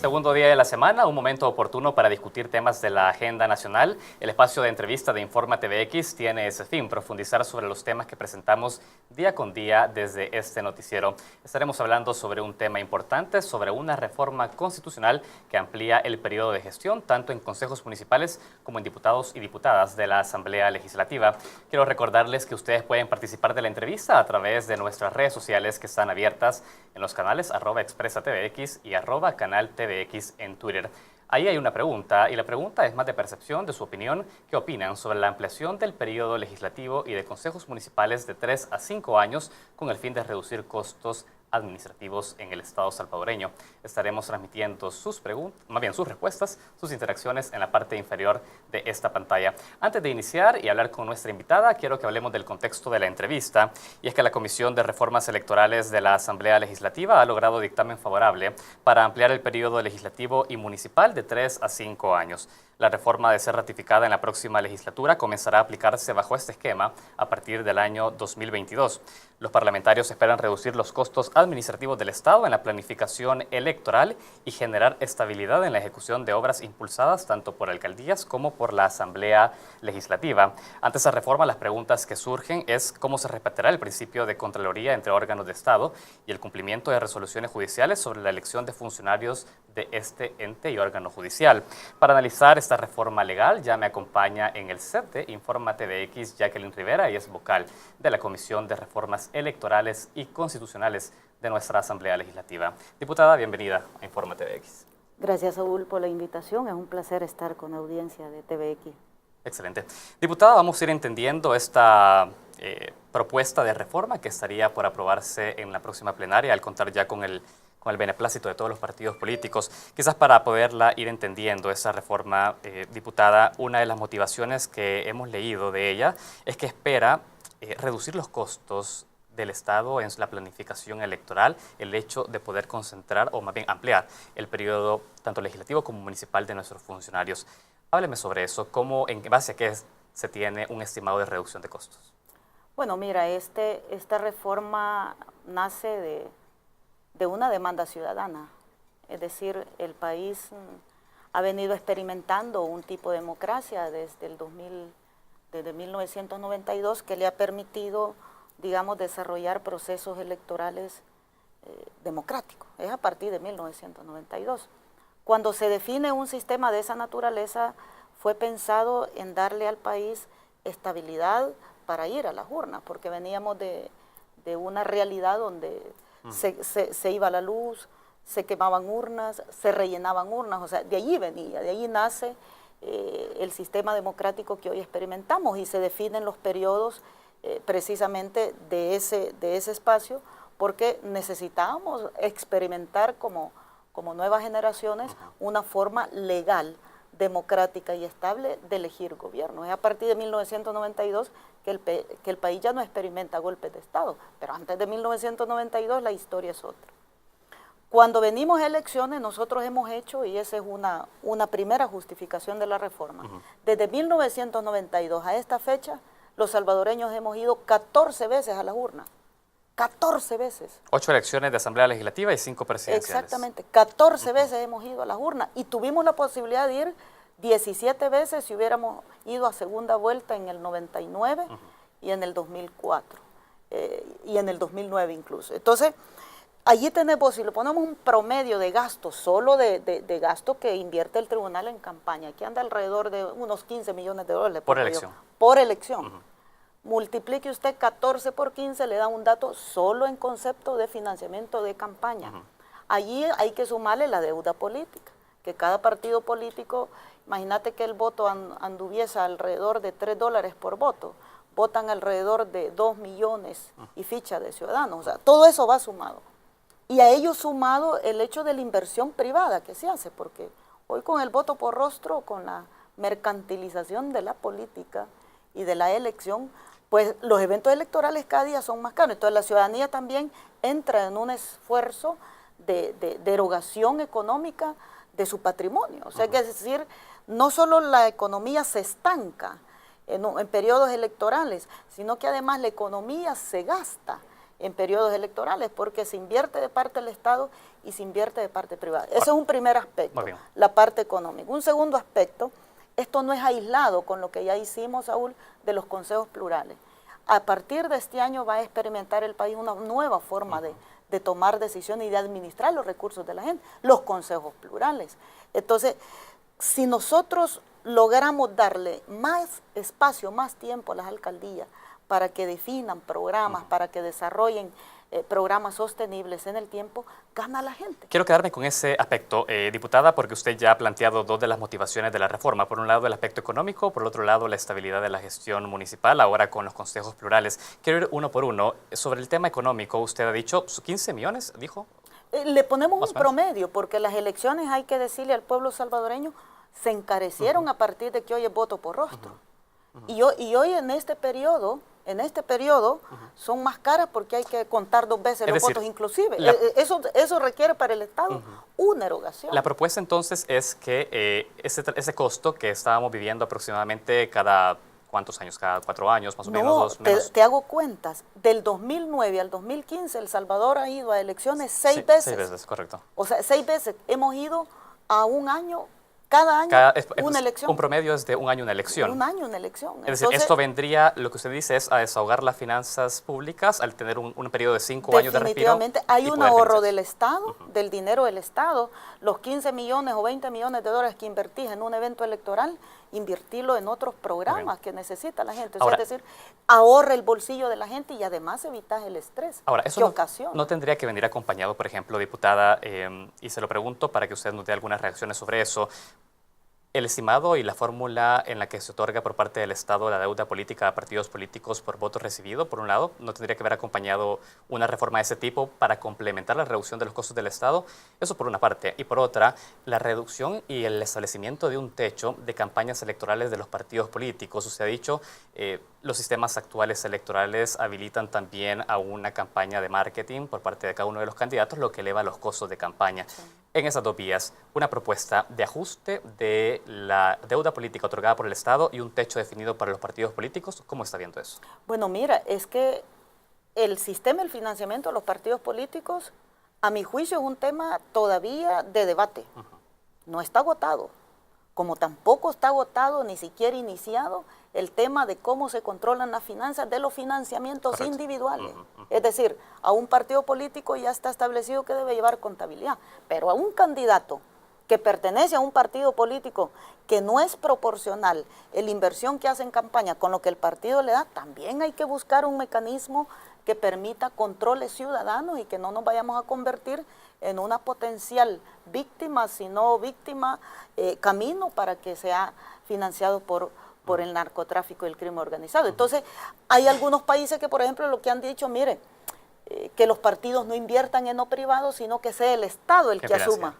Segundo día de la semana, un momento oportuno para discutir temas de la agenda nacional. El espacio de entrevista de Informa TVX tiene ese fin, profundizar sobre los temas que presentamos día con día desde este noticiero. Estaremos hablando sobre un tema importante, sobre una reforma constitucional que amplía el periodo de gestión, tanto en consejos municipales como en diputados y diputadas de la Asamblea Legislativa. Quiero recordarles que ustedes pueden participar de la entrevista a través de nuestras redes sociales que están abiertas en los canales @expresatvx y @canaltvx en Twitter. Ahí hay una pregunta, y la pregunta es más de percepción, de su opinión. ¿Qué opinan sobre la ampliación del periodo legislativo y de consejos municipales de 3 a 5 años con el fin de reducir costos administrativos en el Estado salvadoreño? Estaremos transmitiendo sus preguntas, más bien sus respuestas, sus interacciones en la parte inferior de esta pantalla. Antes de iniciar y hablar con nuestra invitada, quiero que hablemos del contexto de la entrevista, y es que la Comisión de Reformas Electorales de la Asamblea Legislativa ha logrado dictamen favorable para ampliar el periodo legislativo y municipal de 3 a 5 años. La reforma, de ser ratificada en la próxima legislatura, comenzará a aplicarse bajo este esquema a partir del año 2022. Los parlamentarios esperan reducir los costos administrativos del Estado en la planificación electoral y generar estabilidad en la ejecución de obras impulsadas tanto por alcaldías como por la Asamblea Legislativa. Ante esa reforma, las preguntas que surgen es cómo se respetará el principio de contraloría entre órganos de Estado y el cumplimiento de resoluciones judiciales sobre la elección de funcionarios de este ente y órgano judicial. Para analizar esta reforma legal, ya me acompaña en el set de Informa TVX Jacqueline Rivera, y es vocal de la Comisión de Reformas Electorales y Constitucionales de nuestra Asamblea Legislativa. Diputada, bienvenida a Informa TVX. Gracias, Saúl, por la invitación. Es un placer estar con la audiencia de TVX. Excelente. Diputada, vamos a ir entendiendo esta propuesta de reforma que estaría por aprobarse en la próxima plenaria, al contar ya con el beneplácito de todos los partidos políticos. Quizás para poderla ir entendiendo, esa reforma, diputada, una de las motivaciones que hemos leído de ella es que espera reducir los costos del Estado en la planificación electoral, el hecho de poder concentrar o más bien ampliar el periodo tanto legislativo como municipal de nuestros funcionarios. Hábleme sobre eso, ¿cómo, en base a qué se tiene un estimado de reducción de costos? Bueno, mira, esta reforma nace de una demanda ciudadana, es decir, el país ha venido experimentando un tipo de democracia desde 1992 que le ha permitido, digamos, desarrollar procesos electorales democráticos. Es a partir de 1992. Cuando se define un sistema de esa naturaleza, fue pensado en darle al país estabilidad para ir a las urnas, porque veníamos de una realidad donde se iba la luz, se quemaban urnas, se rellenaban urnas, o sea, de allí venía, de allí nace el sistema democrático que hoy experimentamos, y se definen los periodos precisamente de ese espacio, porque necesitábamos experimentar como nuevas generaciones una forma legal, democrática y estable de elegir gobierno. Es a partir de 1992 que el país ya no experimenta golpes de Estado, pero antes de 1992 la historia es otra. Cuando venimos a elecciones, nosotros hemos hecho, y esa es una primera justificación de la reforma, desde 1992 a esta fecha, los salvadoreños hemos ido 14 veces a las urnas. 14 veces. 8 elecciones de Asamblea Legislativa y 5 presidenciales. Exactamente, 14 veces hemos ido a las urnas, y tuvimos la posibilidad de ir 17 veces si hubiéramos ido a segunda vuelta en el 99 y en el 2004, y en el 2009 incluso. Entonces, allí tenemos, si le ponemos un promedio de gasto, solo de gasto que invierte el tribunal en campaña, aquí anda alrededor de unos 15 millones de dólares. Por elección. Por elección. Multiplique usted 14 por 15, le da un dato solo en concepto de financiamiento de campaña. Allí hay que sumarle la deuda política, que cada partido político, imagínate que el voto anduviese alrededor de $3 por voto, votan alrededor de 2 millones y ficha de ciudadanos, o sea, todo eso va sumado. Y a ello sumado el hecho de la inversión privada que se hace, porque hoy con el voto por rostro, con la mercantilización de la política y de la elección, pues los eventos electorales cada día son más caros. Entonces la ciudadanía también entra en un esfuerzo de erogación económica de su patrimonio. O sea, que es decir, no solo la economía se estanca en periodos electorales, sino que además la economía se gasta en periodos electorales, porque se invierte de parte del Estado y se invierte de parte privada. Ese es un primer aspecto, la parte económica. Un segundo aspecto, esto no es aislado con lo que ya hicimos, Saúl, de los consejos plurales. A partir de este año va a experimentar el país una nueva forma de tomar decisiones y de administrar los recursos de la gente, los consejos plurales. Entonces, si nosotros logramos darle más espacio, más tiempo a las alcaldías para que definan programas, para que desarrollen programas sostenibles en el tiempo, gana la gente. Quiero quedarme con ese aspecto, diputada, porque usted ya ha planteado dos de las motivaciones de la reforma. Por un lado, el aspecto económico, por el otro lado, la estabilidad de la gestión municipal, ahora con los consejos plurales. Quiero ir uno por uno. Sobre el tema económico, usted ha dicho 15 millones, dijo. Le ponemos un promedio, porque las elecciones, hay que decirle al pueblo salvadoreño, se encarecieron a partir de que hoy es voto por rostro. Y hoy en este periodo son más caras porque hay que contar 2 veces los votos inclusive. Eso requiere para el Estado una erogación. La propuesta entonces es que ese costo que estábamos viviendo aproximadamente cada, ¿cuántos años? Cada 4 años, más o menos. Te hago cuentas. Del 2009 al 2015, El Salvador ha ido a elecciones 6 veces. 6 veces, correcto. O sea, 6 veces. Hemos ido a un año. Cada año una elección. Un promedio es de un año una elección. Un año una elección. Es decir, esto vendría, lo que usted dice, es a desahogar las finanzas públicas al tener un periodo de 5 años de respiro. Definitivamente hay un ahorro del Estado, del dinero del Estado. Los 15 millones o 20 millones de dólares que invertís en un evento electoral, invertirlo en otros programas que necesita la gente. Ahora, es decir, ahorra el bolsillo de la gente y además evitas el estrés. Ahora, eso no tendría que venir acompañado, por ejemplo, diputada, y se lo pregunto para que usted nos dé algunas reacciones sobre eso. El estimado y la fórmula en la que se otorga por parte del Estado la deuda política a partidos políticos por voto recibido, por un lado, ¿no tendría que haber acompañado una reforma de ese tipo para complementar la reducción de los costos del Estado? Eso por una parte. Y por otra, la reducción y el establecimiento de un techo de campañas electorales de los partidos políticos. Usted ha dicho, los sistemas actuales electorales habilitan también a una campaña de marketing por parte de cada uno de los candidatos, lo que eleva los costos de campaña. Sí. En esas dos vías, una propuesta de ajuste de la deuda política otorgada por el Estado y un techo definido para los partidos políticos. ¿Cómo está viendo eso? Bueno, mira, es que el sistema del financiamiento de los partidos políticos, a mi juicio, es un tema todavía de debate. No está agotado, como tampoco está agotado, ni siquiera iniciado, el tema de cómo se controlan las finanzas de los financiamientos individuales. Es decir, a un partido político ya está establecido que debe llevar contabilidad, pero a un candidato que pertenece a un partido político que no es proporcional en la inversión que hace en campaña con lo que el partido le da, también hay que buscar un mecanismo que permita controles ciudadanos y que no nos vayamos a convertir en una potencial víctima, sino víctima camino para que sea financiado por el narcotráfico y el crimen organizado. Entonces, hay algunos países que, por ejemplo, lo que han dicho, mire, que los partidos no inviertan en lo privado, sino que sea el Estado el que asuma.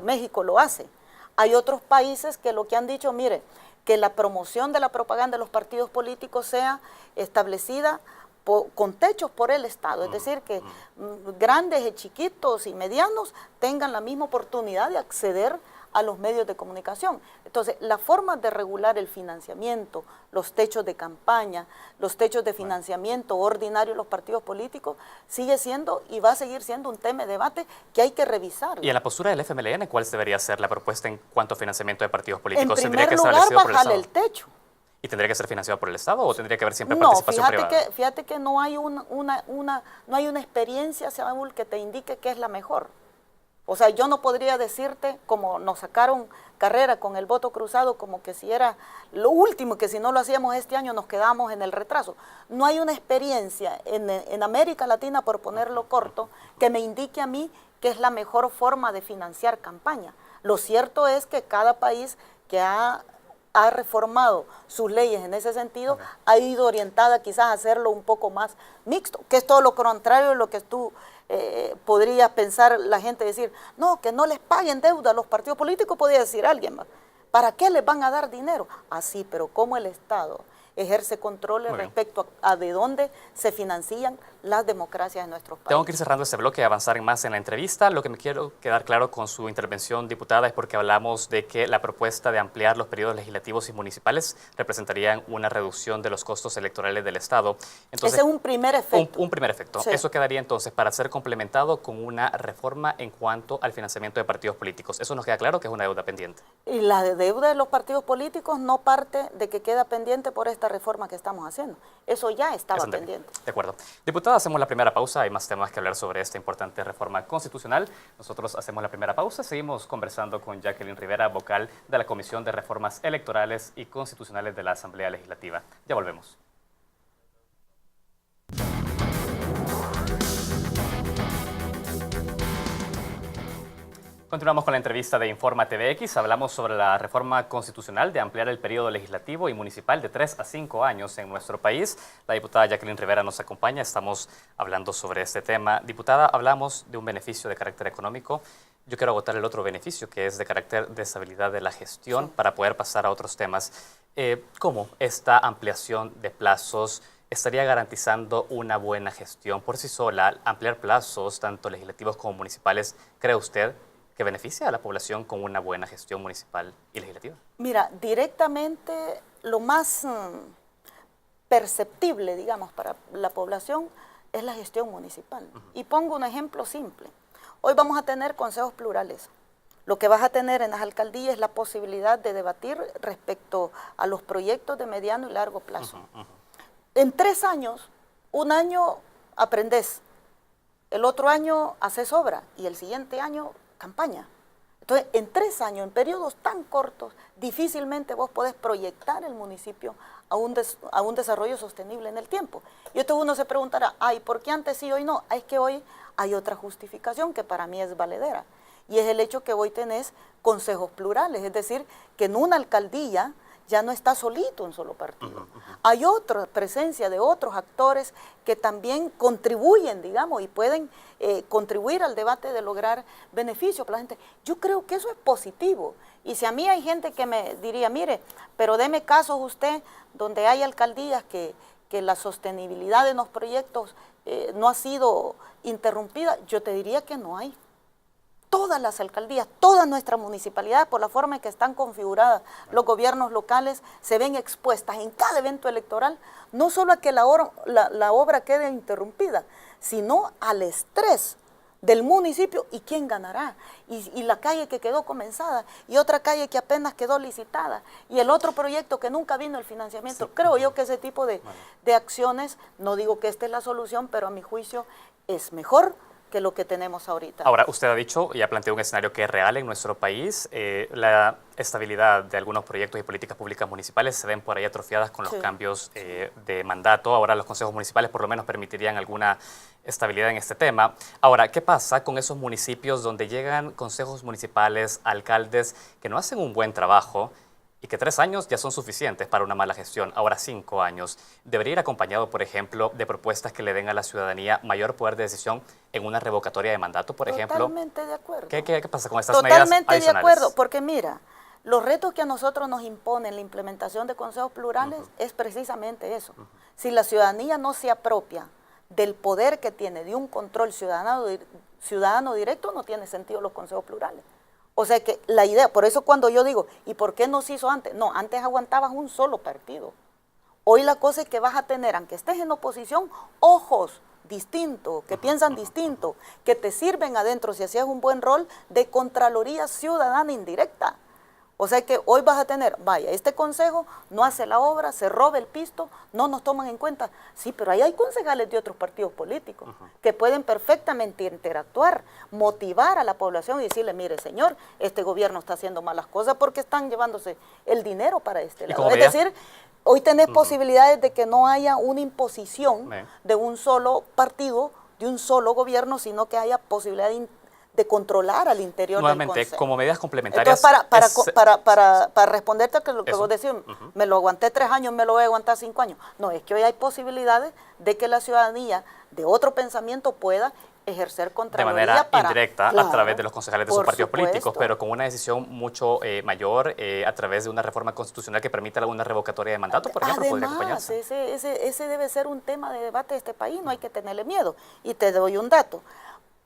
México lo hace. Hay otros países que lo que han dicho, mire, que la promoción de la propaganda de los partidos políticos sea establecida con techos por el Estado, es decir, que grandes, chiquitos y medianos tengan la misma oportunidad de acceder a los medios de comunicación. Entonces, la forma de regular el financiamiento, los techos de campaña, los techos de financiamiento ordinario de los partidos políticos, sigue siendo y va a seguir siendo un tema de debate que hay que revisar. ¿Y en la postura del FMLN cuál debería ser la propuesta en cuanto a financiamiento de partidos políticos? En primer lugar, bajarle el techo. ¿Y tendría que ser financiado por el Estado o tendría que haber siempre participación privada? No, fíjate que no hay una experiencia, Saúl, que te indique qué es la mejor. O sea, yo no podría decirte, como nos sacaron carrera con el voto cruzado, como que si era lo último, que si no lo hacíamos este año nos quedamos en el retraso. No hay una experiencia en América Latina, por ponerlo corto, que me indique a mí qué es la mejor forma de financiar campaña. Lo cierto es que cada país que ha reformado sus leyes en ese sentido, ha ido orientada quizás a hacerlo un poco más mixto, que es todo lo contrario de lo que tú podrías pensar la gente decir, no, que no les paguen deuda a los partidos políticos, podría decir alguien más. ¿Para qué les van a dar dinero? Así, pero como el Estado ejerce controles respecto a de dónde se financian las democracias en nuestros países. Tengo que ir cerrando este bloque y avanzar más en la entrevista. Lo que me quiero quedar claro con su intervención, diputada, es porque hablamos de que la propuesta de ampliar los periodos legislativos y municipales representarían una reducción de los costos electorales del Estado. Entonces, ese es un primer efecto. Un primer efecto. Sí. Eso quedaría entonces para ser complementado con una reforma en cuanto al financiamiento de partidos políticos. Eso nos queda claro que es una deuda pendiente. Y la deuda de los partidos políticos no parte de que queda pendiente por esta reforma que estamos haciendo. Eso ya estaba pendiente. De acuerdo. Diputada, hacemos la primera pausa. Hay más temas que hablar sobre esta importante reforma constitucional. Nosotros hacemos la primera pausa. Seguimos conversando con Jacqueline Rivera, vocal de la Comisión de Reformas Electorales y Constitucionales de la Asamblea Legislativa. Ya volvemos. Continuamos con la entrevista de Informa TVX. Hablamos sobre la reforma constitucional de ampliar el periodo legislativo y municipal de 3 a 5 años en nuestro país. La diputada Jacqueline Rivera nos acompaña. Estamos hablando sobre este tema. Diputada, hablamos de un beneficio de carácter económico. Yo quiero agotar el otro beneficio, que es de carácter de estabilidad de la gestión, para poder pasar a otros temas. ¿Cómo esta ampliación de plazos estaría garantizando una buena gestión por sí sola? Ampliar plazos, tanto legislativos como municipales, ¿cree usted que beneficia a la población con una buena gestión municipal y legislativa? Mira, directamente lo más perceptible, digamos, para la población es la gestión municipal. Y pongo un ejemplo simple. Hoy vamos a tener consejos plurales. Lo que vas a tener en las alcaldías es la posibilidad de debatir respecto a los proyectos de mediano y largo plazo. En 3 años, un año aprendes, el otro año haces obra y el siguiente año campaña. Entonces, en 3 años, en periodos tan cortos, difícilmente vos podés proyectar el municipio a un desarrollo sostenible en el tiempo. Y entonces uno se preguntará, ay, ¿por qué antes sí y hoy no? Es que hoy hay otra justificación que para mí es valedera, y es el hecho que hoy tenés consejos plurales, es decir, que en una alcaldía ya no está solito un solo partido. Hay otra presencia de otros actores que también contribuyen, digamos, y pueden contribuir al debate de lograr beneficios para la gente. Yo creo que eso es positivo. Y si a mí hay gente que me diría, mire, pero deme casos usted donde hay alcaldías que la sostenibilidad de los proyectos no ha sido interrumpida, yo te diría que no hay. Todas las alcaldías, todas nuestras municipalidades, por la forma en que están configuradas los gobiernos locales, se ven expuestas en cada evento electoral, no solo a que la obra quede interrumpida, sino al estrés del municipio y quién ganará, y la calle que quedó comenzada, y otra calle que apenas quedó licitada, y el otro proyecto que nunca vino el financiamiento. Sí. Creo yo que ese tipo de acciones, no digo que esta es la solución, pero a mi juicio es mejor que lo que tenemos ahorita. Ahora, usted ha dicho y ha planteado un escenario que es real en nuestro país. La estabilidad de algunos proyectos y políticas públicas municipales se ven por ahí atrofiadas con los cambios de mandato. Ahora los consejos municipales por lo menos permitirían alguna estabilidad en este tema. Ahora, ¿qué pasa con esos municipios donde llegan consejos municipales, alcaldes que no hacen un buen trabajo y que 3 años ya son suficientes para una mala gestión, ahora 5 años? ¿Debería ir acompañado, por ejemplo, de propuestas que le den a la ciudadanía mayor poder de decisión en una revocatoria de mandato, por ejemplo? Totalmente de acuerdo. ¿Qué pasa con estas medidas adicionales? Totalmente de acuerdo, porque mira, los retos que a nosotros nos imponen la implementación de consejos plurales es precisamente eso. Si la ciudadanía no se apropia del poder que tiene de un control ciudadano directo, no tiene sentido los consejos plurales. O sea que la idea, por eso cuando yo digo, ¿y por qué no se hizo antes? No, antes aguantabas un solo partido. Hoy la cosa es que vas a tener, aunque estés en oposición, ojos distintos, que piensan distinto, que te sirven adentro, si hacías un buen rol, de Contraloría Ciudadana indirecta. O sea que hoy vas a tener, vaya, este consejo no hace la obra, se roba el pisto, no nos toman en cuenta. Sí, pero ahí hay concejales de otros partidos políticos que pueden perfectamente interactuar, motivar a la población y decirle, mire señor, este gobierno está haciendo malas cosas porque están llevándose el dinero para este lado. Es decir, hoy tenés posibilidades de que no haya una imposición de un solo partido, de un solo gobierno, sino que haya posibilidad de controlar al interior del consejo. Como medidas complementarias. Entonces, para responderte a lo que vos decís, me lo aguanté 3 años, me lo voy a aguantar 5 años. No, es que hoy hay posibilidades de que la ciudadanía de otro pensamiento pueda ejercer de Contraloría manera para, indirecta claro, a través de los concejales de sus por partidos políticos, supuesto. pero con una decisión mucho mayor a través de una reforma constitucional que permita una revocatoria de mandato, por ejemplo, podría Además, acompañarse. ese debe ser un tema de debate de este país, no hay que tenerle miedo. Y te doy un dato.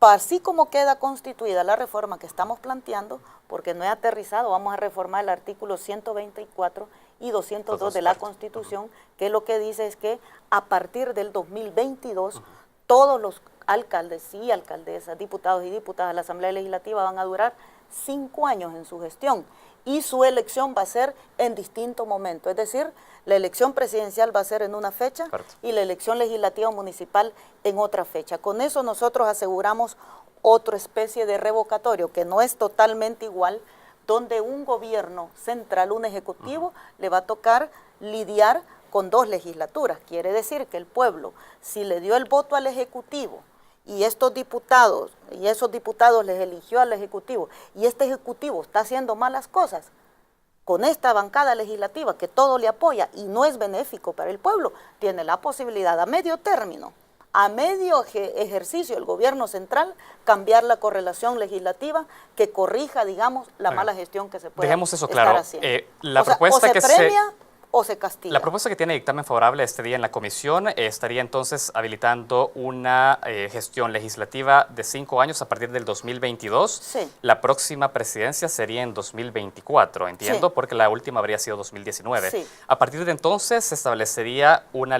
Así como queda constituida la reforma que estamos planteando, porque no he aterrizado, vamos a reformar el artículo 124 y 202 de la Constitución, que lo que dice es que a partir del 2022, todos los alcaldes y alcaldesas, diputados y diputadas de la Asamblea Legislativa van a durar 5 años en su gestión y su elección va a ser en distinto momento, es decir, la elección presidencial va a ser en una fecha y la elección legislativa municipal en otra fecha. Con eso nosotros aseguramos otra especie de revocatorio que no es totalmente igual, donde un gobierno central, un ejecutivo, le va a tocar lidiar con 2 legislaturas. Quiere decir que el pueblo, si le dio el voto al ejecutivo y esos diputados les eligió al ejecutivo y este ejecutivo está haciendo malas cosas, con esta bancada legislativa que todo le apoya y no es benéfico para el pueblo, tiene la posibilidad a medio término, a medio ejercicio del gobierno central, cambiar la correlación legislativa que corrija, digamos, la mala gestión que se puede Dejemos eso claro. haciendo. La propuesta o se premia o se castiga. La propuesta que tiene dictamen favorable este día en la comisión estaría entonces habilitando una gestión legislativa de 5 años a partir del 2022. Sí. La próxima presidencia sería en 2024, entiendo, Sí. porque la última habría sido 2019. Sí. A partir de entonces se establecería una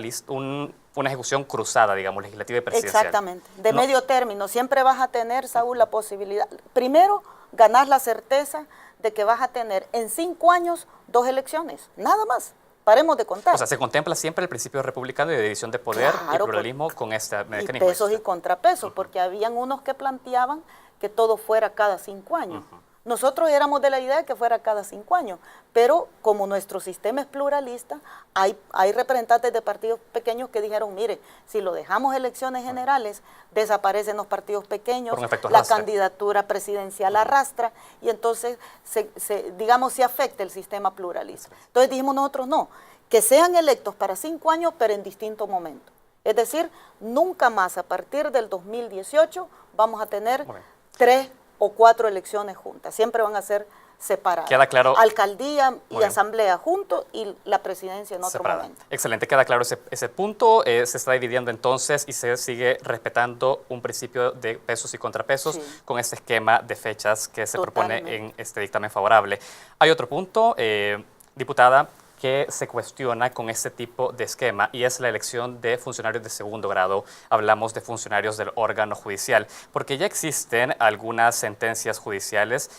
ejecución cruzada, digamos, legislativa y presidencial. Exactamente, de medio término. Siempre vas a tener, Saúl, la posibilidad. Primero, ganas la certeza de que vas a tener en 5 años 2 elecciones, nada más. Paremos de contar. O sea, se contempla siempre el principio republicano y de división de poder y pluralismo con este mecanismo. Y pesos y contrapesos, porque habían unos que planteaban que todo fuera cada 5 años. Nosotros éramos de la idea de que fuera cada 5 años, pero como nuestro sistema es pluralista, hay representantes de partidos pequeños que dijeron, mire, si lo dejamos elecciones generales, desaparecen los partidos pequeños, la candidatura presidencial arrastra, y entonces, digamos, se afecta el sistema pluralista. Entonces dijimos nosotros, no, que sean electos para 5 años, pero en distinto momento. Es decir, nunca más a partir del 2018 vamos a tener 3 o 4 elecciones juntas, siempre van a ser separadas. Queda claro. Alcaldía y asamblea juntos y la presidencia en otro momento. Excelente, queda claro ese punto. Se está dividiendo entonces y se sigue respetando un principio de pesos y contrapesos con este esquema de fechas que se propone en este dictamen favorable. Hay otro punto, diputada, que se cuestiona con este tipo de esquema y es la elección de funcionarios de segundo grado. Hablamos de funcionarios del órgano judicial, porque ya existen algunas sentencias judiciales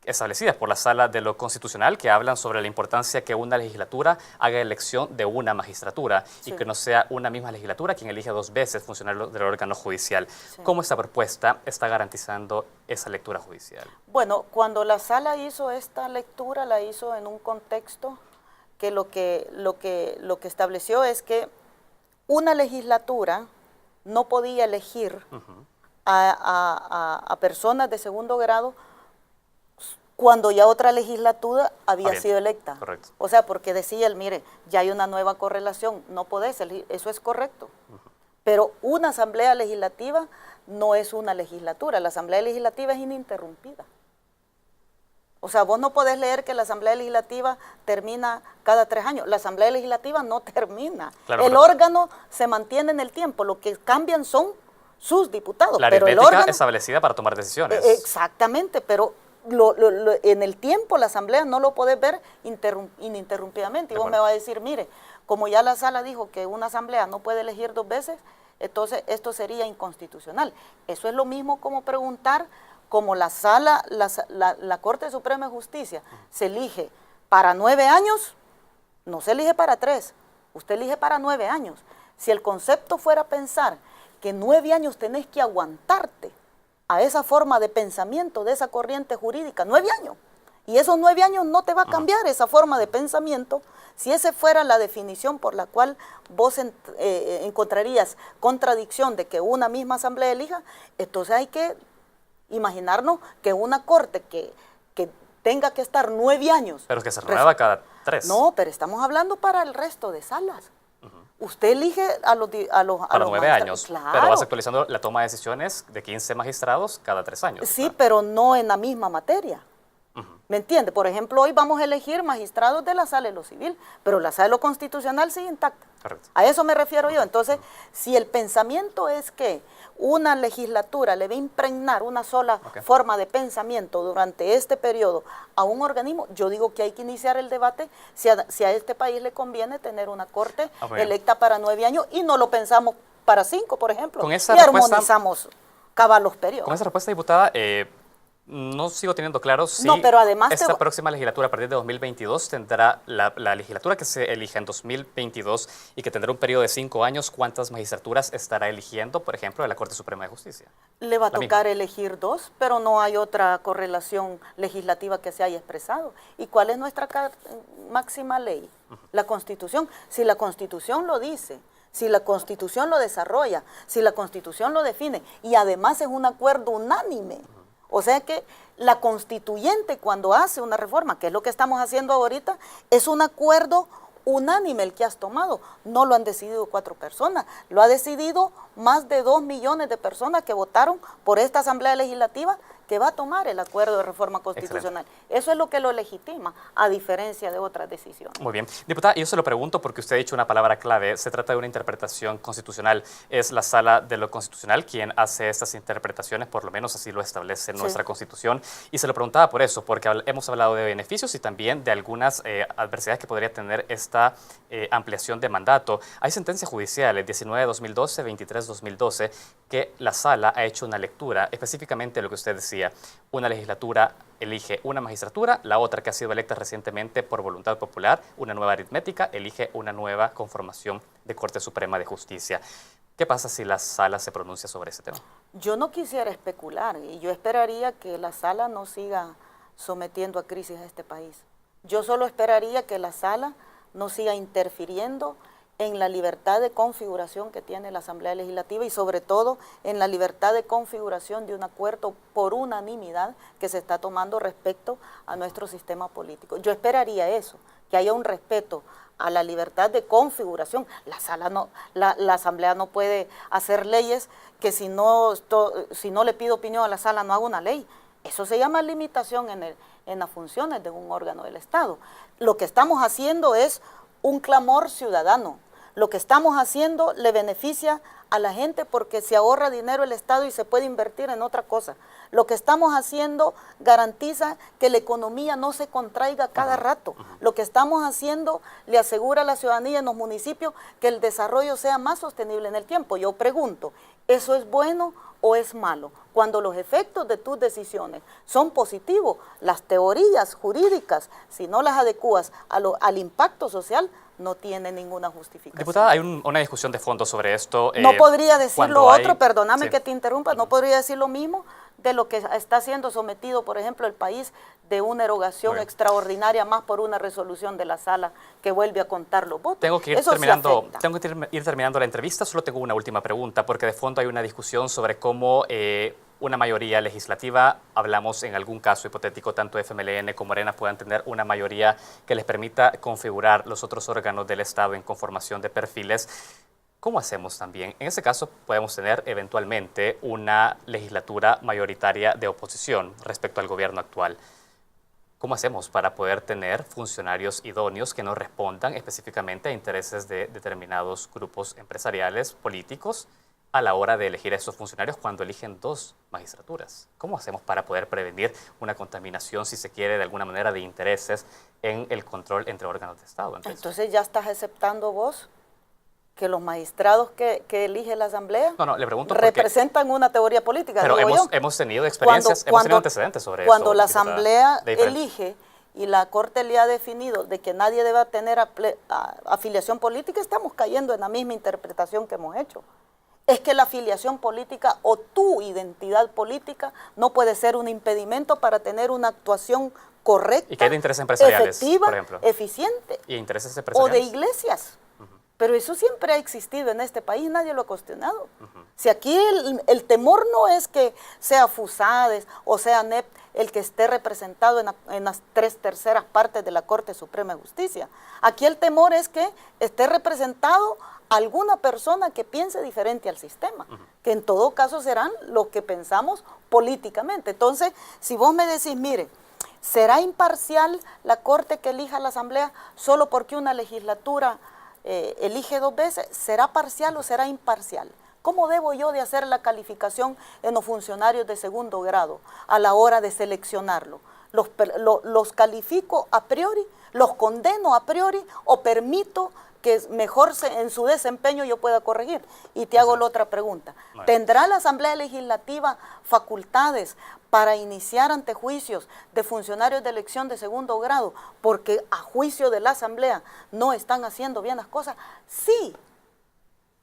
establecidas por la Sala de lo Constitucional que hablan sobre la importancia que una legislatura haga elección de una magistratura y que no sea una misma legislatura quien elige 2 veces funcionarios del órgano judicial. ¿Cómo esta propuesta está garantizando esa lectura judicial? Bueno, cuando la Sala hizo esta lectura, la hizo en un contexto que lo que estableció es que una legislatura no podía elegir a personas de segundo grado cuando ya otra legislatura había sido electa. Correcto. O sea, porque decía él, mire, ya hay una nueva correlación, no podés elegir, eso es correcto. Pero una asamblea legislativa no es una legislatura, la asamblea legislativa es ininterrumpida. O sea, vos no podés leer que la Asamblea Legislativa termina cada 3 años. La Asamblea Legislativa no termina. Claro, el órgano se mantiene en el tiempo. Lo que cambian son sus diputados. La aritmética establecida para tomar decisiones. Exactamente, pero en el tiempo la Asamblea no lo podés ver ininterrumpidamente. Y vos me vas a decir, mire, como ya la Sala dijo que una Asamblea no puede elegir 2 veces, entonces esto sería inconstitucional. Eso es lo mismo como preguntar, como la Corte Suprema de Justicia se elige para 9 años, no se elige para 3, usted elige para 9 años. Si el concepto fuera pensar que 9 años tenés que aguantarte a esa forma de pensamiento, de esa corriente jurídica, 9 años, y esos 9 años no te va a cambiar esa forma de pensamiento, si esa fuera la definición por la cual vos encontrarías contradicción de que una misma asamblea elija, entonces hay que imaginarnos que una corte que tenga que estar 9 años... Pero es que se renueva cada 3. No, pero estamos hablando para el resto de salas. Usted elige a los Para 9 años, claro. pero vas actualizando la toma de decisiones de 15 magistrados cada 3 años. Sí, pero no en la misma materia. ¿Me entiende? Por ejemplo, hoy vamos a elegir magistrados de la Sala de lo Civil, pero la Sala de lo Constitucional sigue intacta. Correcto. A eso me refiero yo. Entonces, si el pensamiento es que una legislatura le va a impregnar una sola forma de pensamiento durante este periodo a un organismo, yo digo que hay que iniciar el debate si a este país le conviene tener una corte electa para 9 años y no lo pensamos para 5, por ejemplo, con esa y armonizamos caballos periodos. Con esa respuesta, diputada, no sigo teniendo claro si pero además esta próxima legislatura a partir de 2022 tendrá la legislatura que se elija en 2022 y que tendrá un periodo de 5 años, ¿cuántas magistraturas estará eligiendo, por ejemplo, de la Corte Suprema de Justicia? Le va a tocar elegir 2, pero no hay otra correlación legislativa que se haya expresado. ¿Y cuál es nuestra máxima ley? La Constitución. Si la Constitución lo dice, si la Constitución lo desarrolla, si la Constitución lo define, y además es un acuerdo unánime. O sea que la constituyente cuando hace una reforma, que es lo que estamos haciendo ahorita, es un acuerdo unánime el que has tomado. No lo han decidido 4 personas, lo ha decidido más de 2 millones de personas que votaron por esta Asamblea Legislativa que va a tomar el acuerdo de reforma constitucional. Excelente. Eso es lo que lo legitima, a diferencia de otras decisiones. Muy bien. Diputada, yo se lo pregunto porque usted ha dicho una palabra clave, se trata de una interpretación constitucional. Es la Sala de lo Constitucional quien hace estas interpretaciones, por lo menos así lo establece nuestra Constitución. Y se lo preguntaba por eso, porque hemos hablado de beneficios y también de algunas adversidades que podría tener esta ampliación de mandato. Hay sentencias judiciales, 19-2012, 23-2012, que la Sala ha hecho una lectura, específicamente lo que usted decía. Una legislatura elige una magistratura, la otra que ha sido electa recientemente por voluntad popular, una nueva aritmética, elige una nueva conformación de Corte Suprema de Justicia. ¿Qué pasa si la Sala se pronuncia sobre ese tema? Yo no quisiera especular y yo esperaría que la Sala no siga sometiendo a crisis a este país. Yo solo esperaría que la Sala no siga interfiriendo en la libertad de configuración que tiene la Asamblea Legislativa y sobre todo en la libertad de configuración de un acuerdo por unanimidad que se está tomando respecto a nuestro sistema político. Yo esperaría eso, que haya un respeto a la libertad de configuración. La Asamblea no puede hacer leyes que si no le pido opinión a la Sala no hago una ley. Eso se llama limitación en las funciones de un órgano del Estado. Lo que estamos haciendo es un clamor ciudadano. Lo que estamos haciendo le beneficia a la gente porque se ahorra dinero el Estado y se puede invertir en otra cosa. Lo que estamos haciendo garantiza que la economía no se contraiga cada rato. Lo que estamos haciendo le asegura a la ciudadanía en los municipios que el desarrollo sea más sostenible en el tiempo. Yo pregunto, ¿eso es bueno o es malo? Cuando los efectos de tus decisiones son positivos, las teorías jurídicas, si no las adecuas al impacto social, no tiene ninguna justificación. Diputada, hay una discusión de fondo sobre esto. No podría decir lo otro, perdóname que te interrumpa, no podría decir lo mismo de lo que está siendo sometido, por ejemplo, el país de una erogación extraordinaria más por una resolución de la Sala que vuelve a contar los votos. Tengo que ir terminando la entrevista, solo tengo una última pregunta, porque de fondo hay una discusión sobre cómo una mayoría legislativa, hablamos en algún caso hipotético, tanto FMLN como Arena puedan tener una mayoría que les permita configurar los otros órganos del Estado en conformación de perfiles. ¿Cómo hacemos también? En ese caso podemos tener eventualmente una legislatura mayoritaria de oposición respecto al gobierno actual. ¿Cómo hacemos para poder tener funcionarios idóneos que no respondan específicamente a intereses de determinados grupos empresariales, políticos, a la hora de elegir a esos funcionarios cuando eligen 2 magistraturas? ¿Cómo hacemos para poder prevenir una contaminación, si se quiere, de alguna manera de intereses en el control entre órganos de Estado? Entonces ya estás aceptando vos que los magistrados que elige la Asamblea le pregunto representan una teoría política. Pero hemos tenido experiencias, hemos tenido antecedentes sobre eso. Cuando la Asamblea elige y la Corte le ha definido de que nadie debe tener afiliación política, estamos cayendo en la misma interpretación que hemos hecho. Es que la afiliación política o tu identidad política no puede ser un impedimento para tener una actuación correcta, ¿y qué hay de intereses empresariales, efectiva, por ejemplo? eficiente? ¿Y intereses empresariales? O de iglesias. Pero eso siempre ha existido en este país, nadie lo ha cuestionado. Si aquí el temor no es que sea FUSADES o sea NEP el que esté representado en las 3/3 partes de la Corte Suprema de Justicia. Aquí el temor es que esté representado alguna persona que piense diferente al sistema, que en todo caso serán los que pensamos políticamente. Entonces, si vos me decís, mire, ¿será imparcial la Corte que elija la Asamblea solo porque una legislatura elige 2 veces? ¿Será parcial o será imparcial? ¿Cómo debo yo de hacer la calificación en los funcionarios de segundo grado a la hora de seleccionarlo? ¿Los califico a priori, los condeno a priori o permito que mejor en su desempeño yo pueda corregir? Y te hago la otra pregunta. ¿Tendrá la Asamblea Legislativa facultades para iniciar antejuicios de funcionarios de elección de segundo grado porque a juicio de la Asamblea no están haciendo bien las cosas? Sí.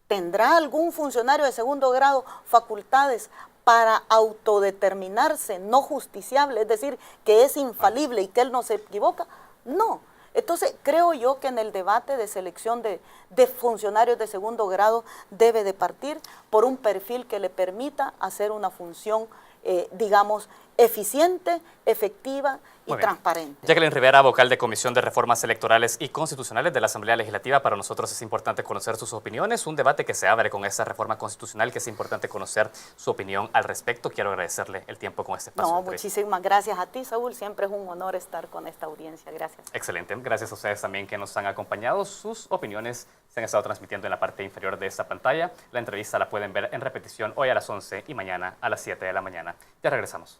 ¿Tendrá algún funcionario de segundo grado facultades para autodeterminarse no justiciable, es decir, que es infalible y que él no se equivoca? No. Entonces, creo yo que en el debate de selección de funcionarios de segundo grado debe de partir por un perfil que le permita hacer una función, digamos, eficiente, efectiva y transparente. Jacqueline Rivera, vocal de Comisión de Reformas Electorales y Constitucionales de la Asamblea Legislativa, para nosotros es importante conocer sus opiniones, un debate que se abre con esta reforma constitucional, que es importante conocer su opinión al respecto. Quiero agradecerle el tiempo con este espacio. No, muchísimas gracias a ti, Saúl, siempre es un honor estar con esta audiencia, gracias. Excelente, gracias a ustedes también que nos han acompañado, sus opiniones se han estado transmitiendo en la parte inferior de esta pantalla. La entrevista la pueden ver en repetición hoy a las 11 y mañana a las 7 de la mañana. Ya regresamos.